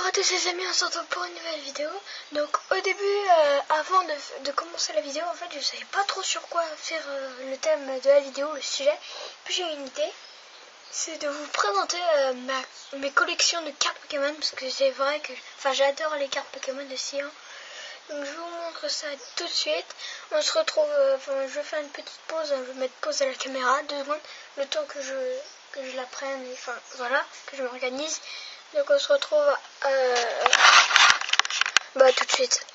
Bonjour à tous les amis, on se retrouve pour une nouvelle vidéo. Donc au début, avant de commencer la vidéo, en fait je savais pas trop sur quoi faire le thème de la vidéo, le sujet. Puis j'ai eu une idée, c'est de vous présenter mes collections de cartes Pokémon. Parce que c'est vrai que j'adore les cartes Pokémon aussi hein. Donc je vous montre ça tout de suite. On se retrouve, je vais faire une petite pause, je vais mettre pause à la caméra, 2 secondes, le temps que je la prenne, voilà, que je m'organise. Donc on se retrouve tout de suite.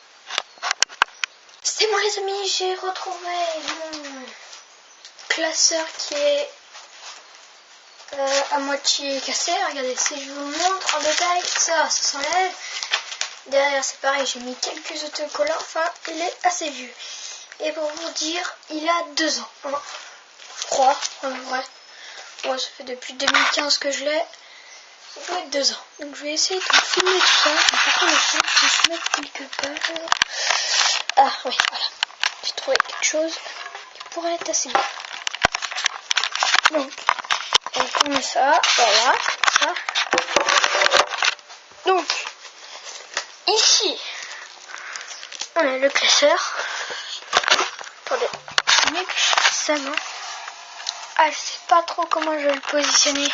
C'est bon les amis, j'ai retrouvé mon classeur qui est à moitié cassé. Regardez, si je vous montre en détail, ça s'enlève. Derrière c'est pareil, j'ai mis quelques autocollants, il est assez vieux. Et pour vous dire, il a 2 ans, hein, je crois, en vrai. Moi ça fait depuis 2015 que je l'ai. Il doit être 2 ans. Donc je vais essayer de filmer tout ça. Par contre, je vais se mettre quelque part. Ah oui, voilà. J'ai trouvé quelque chose qui pourrait être assez bien. Donc, on tourne ça. Voilà. Ça. Donc, ici, on a le classeur. Attendez, mieux que je fasse ça, non? Ah, je sais pas trop comment je vais le positionner.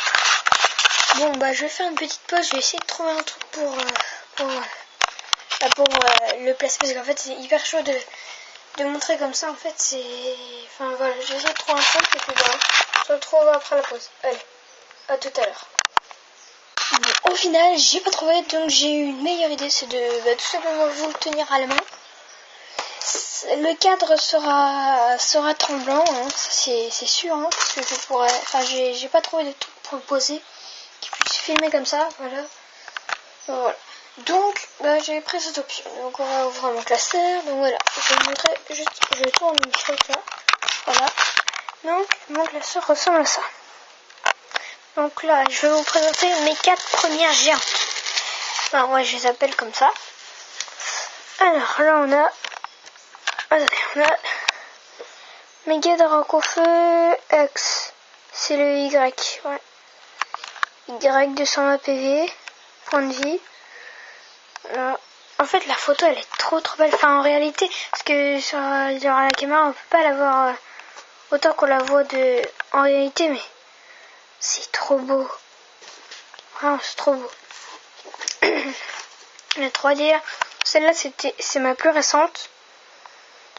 Bon je vais faire une petite pause, je vais essayer de trouver un truc pour le placer parce qu'en fait c'est hyper chaud de montrer comme ça en fait c'est... voilà, je vais essayer de trouver un truc et puis on se retrouve après la pause. Allez, à tout à l'heure. Bon, au final j'ai pas trouvé donc j'ai eu une meilleure idée, c'est de tout simplement vous le tenir à la main. Le cadre sera tremblant, hein, c'est sûr hein, parce que je pourrais... j'ai pas trouvé de truc pour le poser qui puisse filmer comme ça, voilà. Donc j'ai pris cette option. Donc on va ouvrir mon classeur. Donc voilà, je vais vous montrer juste, je tourne une truc là, voilà. Donc mon classeur ressemble à ça. Donc là je vais vous présenter mes 4 premières géantes. Alors ouais, je les appelle comme ça. Alors là on a Méga Dracofeu X, c'est le Y, ouais. Y 220 PV, point de vie. Là. En fait, la photo elle est trop belle. En réalité, parce que sur la caméra on peut pas la voir autant qu'on la voit en réalité, mais c'est trop beau. Vraiment, c'est trop beau. La 3D, celle-là c'est ma plus récente.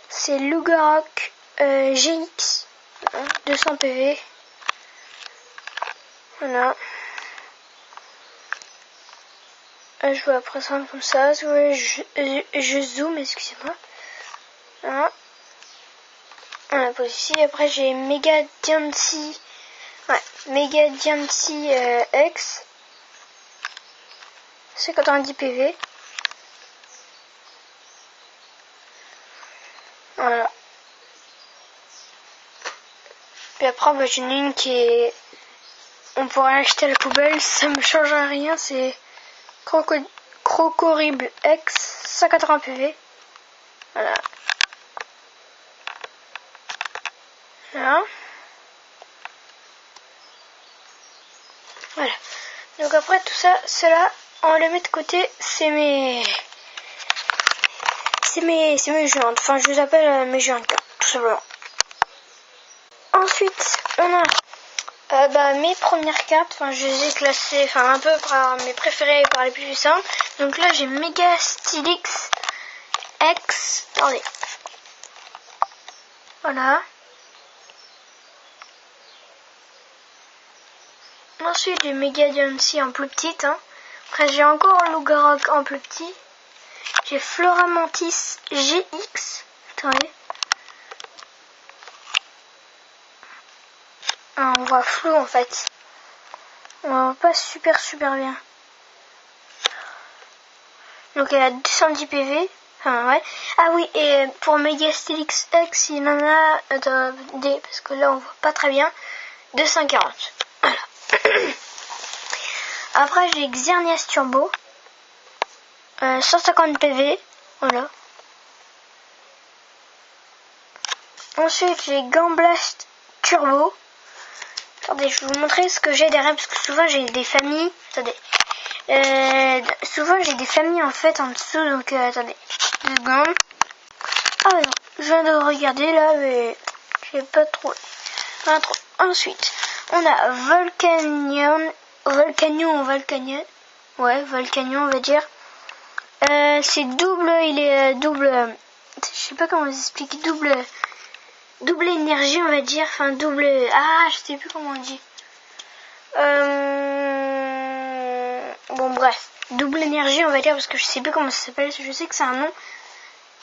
C'est Lugarak GX, 200 PV. Voilà. Je vous la présente comme ça. Si vous voulez, je zoome, excusez-moi. Voilà. On la pose ici. Après, j'ai Mega Diancie. Ouais, Mega Diancie X. C'est 90 PV. Voilà. Puis après, j'en ai une qui est... On pourrait l'acheter à la poubelle. Ça me change à rien. C'est... Crocorible X, 180 PV. Voilà. Voilà. Donc après tout ça, cela, on le met de côté. C'est mes géantes. Je les appelle mes géantes, tout simplement. Ensuite, on a mes premières cartes, je les ai classées un peu par mes préférés et par les plus puissantes. Donc là j'ai Mega Stylix X. Attendez. Voilà. Ensuite j'ai Mega Diancie en plus petite. Hein. Après j'ai encore Lugarak en plus petit. J'ai Floramantis GX. Attendez. Ah, on voit flou en fait. On voit pas super bien. Donc elle a 210 PV. Ouais. Ah oui, et pour Mega Stylix X, il en a des, parce que là on voit pas très bien, 240. Voilà. Après j'ai Xerneas Turbo, 150 PV. Voilà. Ensuite j'ai Gamblash Turbo. Attendez, je vais vous montrer ce que j'ai derrière, parce que souvent j'ai des familles. Attendez. Souvent j'ai des familles en fait en dessous, donc attendez 2 secondes. Ah non, je viens de regarder là, mais j'ai pas trouvé. Ensuite, on a Volcanion, ouais, Volcanion on va dire. C'est double, il est double, je sais pas comment vous expliquer, double énergie on va dire, enfin double, je sais plus comment on dit. Bon bref, double énergie on va dire, parce que je sais plus comment ça s'appelle, je sais que c'est un nom,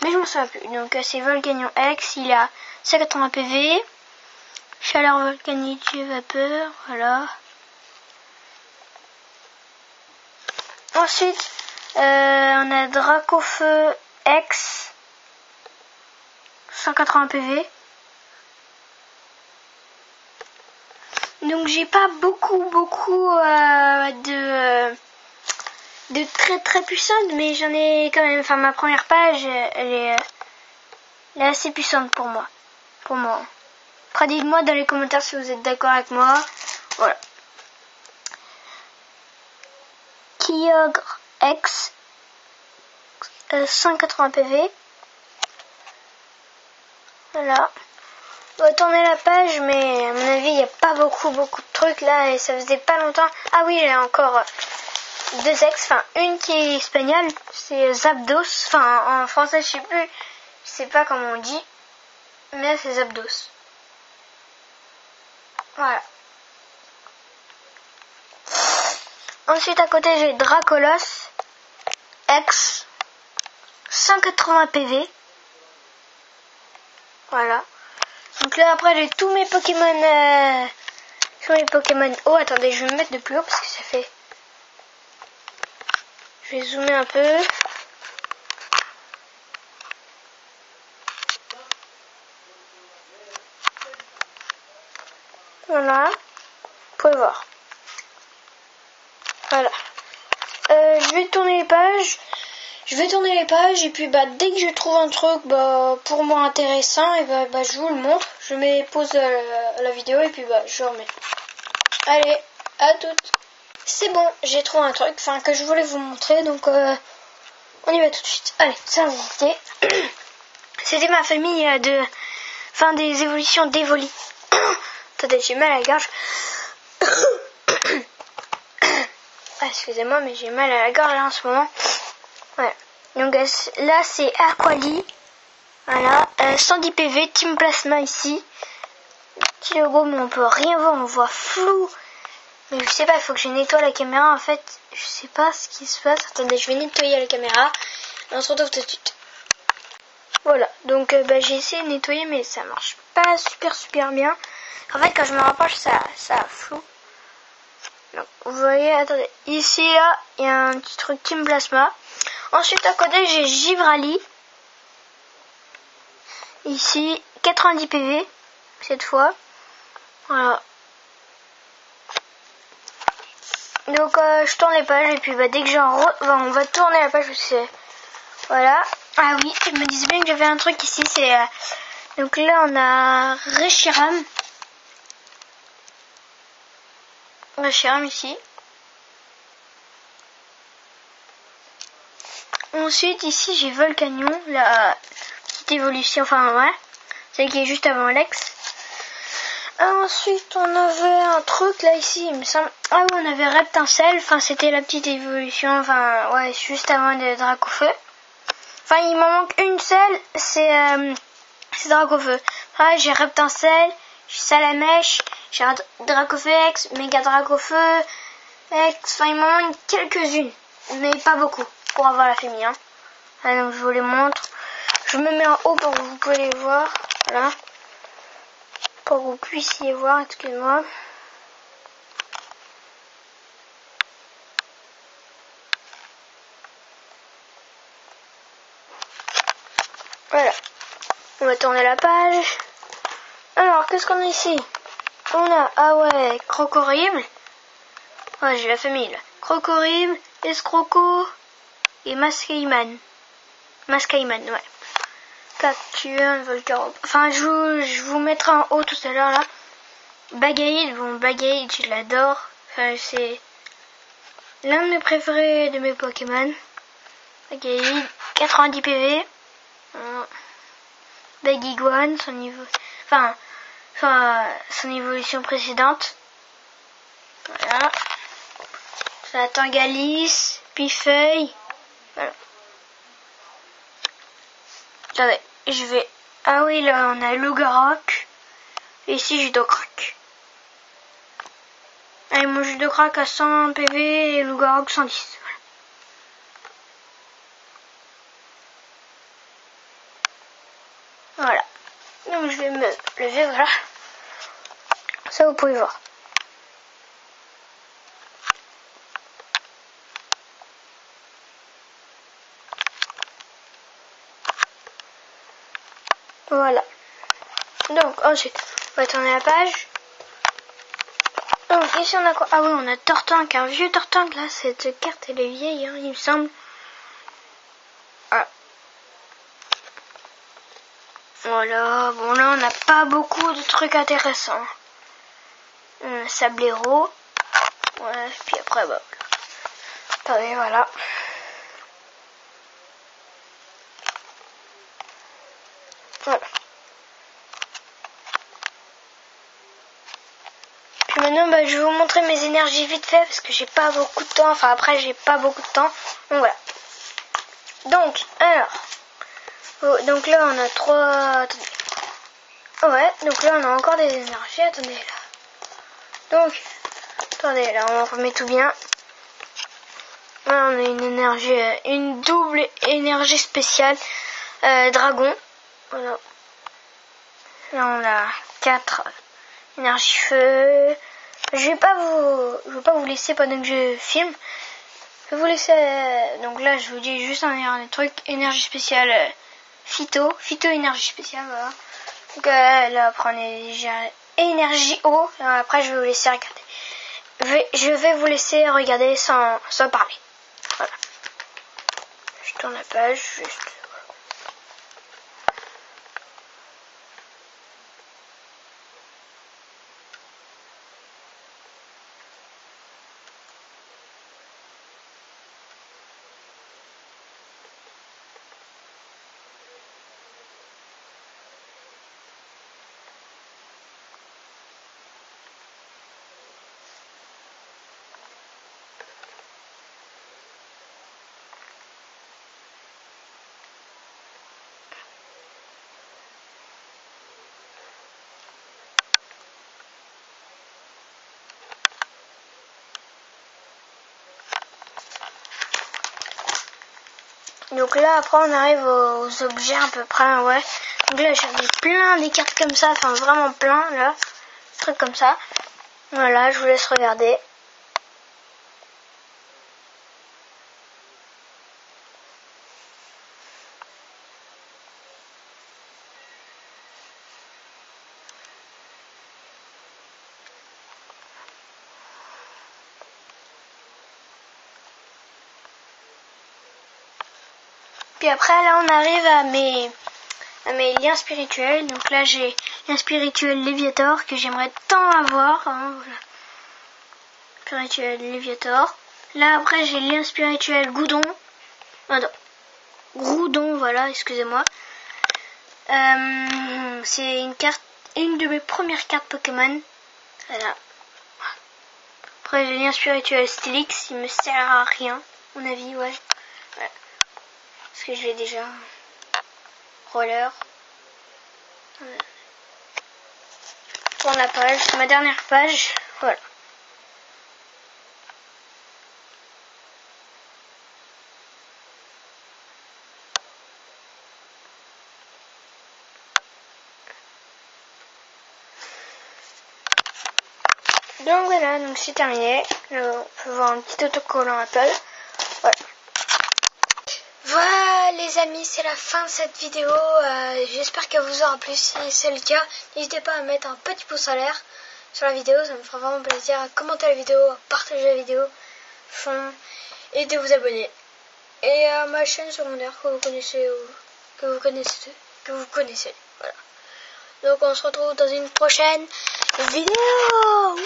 mais je m'en souviens plus. Donc c'est Volcanion X, il a 180 PV, chaleur volcanique vapeur, voilà. Ensuite, on a Dracofeu X, 180 PV. Donc j'ai pas beaucoup de très puissante, mais j'en ai quand même. Enfin, ma première page, elle est assez puissante pour moi. Après, dites-moi dans les commentaires si vous êtes d'accord avec moi. Voilà. Kyogre X, 180 PV. Voilà. On va tourner la page, mais à mon avis, il n'y a pas beaucoup de trucs là, et ça faisait pas longtemps. Ah oui, j'ai encore 2 ex, enfin une qui est espagnole, c'est Zapdos, enfin en français je sais pas comment on dit, mais c'est Zapdos. Voilà. Ensuite à côté j'ai Dracolos X, 180 PV. Voilà. Donc là après j'ai tous mes Pokémon Oh attendez, je vais me mettre de plus haut parce que ça fait... Je vais zoomer un peu. Voilà. Vous pouvez voir. Voilà. Je vais tourner les pages. Et puis dès que je trouve un truc pour moi intéressant, et je vous le montre. Je mets pause la vidéo et puis je remets. Allez, à toutes. C'est bon, j'ai trouvé un truc que je voulais vous montrer, donc on y va tout de suite. Allez, ça visiter. C'était ma famille des évolutions d'Evoli. Attendez, j'ai mal à la gorge. Excusez-moi, mais j'ai mal à la gorge là, en ce moment. Voilà. Donc là c'est Aquali. Voilà. 110 PV, Team Plasma ici. Petit logo, mais on peut rien voir, on voit flou. Mais je sais pas, il faut que je nettoie la caméra en fait. Je sais pas ce qui se passe. Attendez, je vais nettoyer la caméra. Et on se retrouve tout de suite. Voilà, donc j'ai essayé de nettoyer, mais ça marche pas super bien. En fait, quand je me rapproche, ça floue. Donc, vous voyez, attendez. Ici, là, il y a un petit truc Team Plasma. Ensuite, à côté, j'ai Givrali. Ici, 90 PV, cette fois. Voilà. Donc, je tourne les pages, et puis dès que on va tourner la page, parce que voilà. Ah oui, je me disais bien que j'avais un truc ici, c'est... donc là, on a Reshiram. Reshiram ici. Ensuite, ici, j'ai Volcanion, la petite évolution, celle qui est juste avant Lex. Ensuite, on avait un truc, là, ici, il me semble... Ah oui, on avait Reptincelle, c'était la petite évolution, juste avant de Dracofeu. Il m'en manque une seule, c'est Dracofeu. J'ai Reptincelle, j'ai Salamèche, j'ai Dracofeu X, Méga Dracofeu X, il m'en manque quelques-unes, mais pas beaucoup, pour avoir la famille. Donc je vous les montre. Je me mets en haut pour que vous puissiez les voir, voilà. Pour que vous puissiez voir, excusez-moi. Voilà. On va tourner la page. Alors, qu'est-ce qu'on a ici? On a, Crocorible. Ouais, j'ai la famille, là. Crocorible, Escroco et Mascaiman. Ouais. Cactueux, Volcaro. Je vous mettrai en haut tout à l'heure, là. Bagaïd, Bagaïd, je l'adore. C'est l'un de mes préférés de mes Pokémon. Ok, 90 PV. Bagiguan, son niveau, enfin, son évolution précédente. Voilà. La Tangalis, Pifeuille. Voilà. Attendez, je vais. Ah oui, là on a Lugarok. Et ici Judocrack. Allez, mon Judocrack à 100 PV et Lugarok 110. Voilà. Donc je vais me lever, voilà. Ça vous pouvez voir. Voilà. Donc ensuite, on va tourner la page. Donc ici on a quoi? Ah oui, on a Tortank, un vieux Tortank là. Cette carte elle est vieille, hein, il me semble. Voilà, bon là on n'a pas beaucoup de trucs intéressants. Sablero. Ouais, puis après bah. Attendez, voilà. Voilà. Puis maintenant bah, je vais vous montrer mes énergies vite fait parce que j'ai pas beaucoup de temps. Enfin après j'ai pas beaucoup de temps. Donc voilà. Donc alors. Donc là on a 3. Attendez. Ouais, donc là on a encore des énergies. Attendez là. Donc, attendez là, on remet tout bien. Là on a une énergie, une double énergie spéciale dragon. Voilà. Là on a 4 énergie feu. Je vais pas vous laisser pendant que je filme. Je vais vous laisser. Donc là je vous dis juste un dernier truc. Énergie spéciale phyto énergie spéciale, voilà. Donc là après on est énergie eau. Après je vais vous laisser regarder. Je vais vous laisser regarder sans parler. Voilà. Je tourne la page juste. Donc là après on arrive aux objets à peu près, ouais. Donc là j'en ai plein des cartes comme ça, enfin vraiment plein là, trucs comme ça. Voilà, je vous laisse regarder. Puis après là on arrive à mes liens spirituels. Donc là j'ai lien spirituel Léviator que j'aimerais tant avoir. Hein, voilà. Spirituel Léviator. Là après j'ai lien spirituel Goudon. Pardon. Groudon, voilà, excusez-moi. C'est une de mes premières cartes Pokémon. Voilà. Après j'ai lien spirituel Stylix, il me sert à rien, à mon avis, ouais. Voilà. Parce que je l'ai déjà. Roller. Pour la page, c'est ma dernière page. Voilà. Donc voilà, donc c'est terminé. On peut voir un petit autocollant Apple. Voilà. Voilà les amis, c'est la fin de cette vidéo. J'espère qu'elle vous aura plu. Si c'est le cas, n'hésitez pas à mettre un petit pouce en l'air sur la vidéo. Ça me fera vraiment plaisir. À commenter la vidéo, à partager la vidéo. Et de vous abonner. Et à ma chaîne secondaire que vous connaissez. Voilà. Donc on se retrouve dans une prochaine vidéo. Ouais.